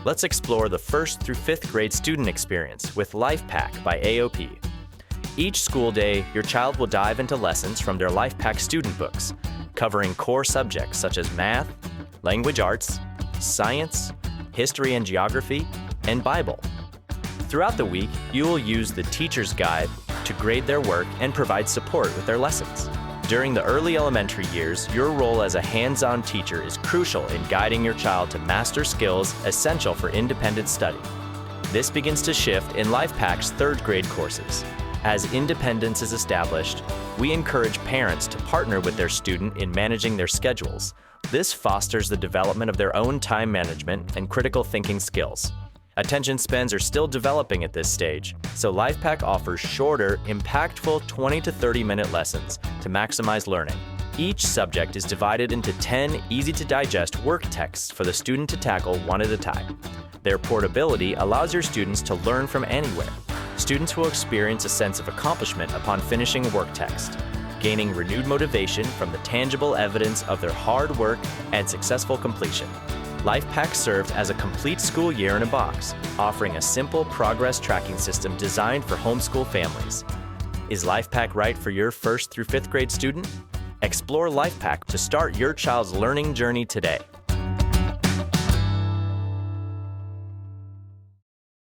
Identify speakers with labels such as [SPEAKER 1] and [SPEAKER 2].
[SPEAKER 1] Let's explore the 1st through 5th grade student experience with LIFEPAC by AOP. Each school day, your child will dive into lessons from their LIFEPAC student books, covering core subjects such as math, language arts, science, history and geography, and Bible. Throughout the week, you will use the teacher's guide to grade their work and provide support with their lessons. During the early elementary years, your role as a hands-on teacher is crucial in guiding your child to master skills essential for independent study. This begins to shift in LIFEPAC's 3rd grade courses. As independence is established, we encourage parents to partner with their student in managing their schedules. This fosters the development of their own time management and critical thinking skills. Attention spans are still developing at this stage, so LIFEPAC offers shorter, impactful 20 to 30-minute lessons to maximize learning. Each subject is divided into 10 easy-to-digest work texts for the student to tackle one at a time. Their portability allows your students to learn from anywhere. Students will experience a sense of accomplishment upon finishing a work text, gaining renewed motivation from the tangible evidence of their hard work and successful completion. LIFEPAC serves as a complete school year in a box, offering a simple progress tracking system designed for homeschool families. Is LIFEPAC right for your 1st through 5th grade student? Explore LIFEPAC to start your child's learning journey today.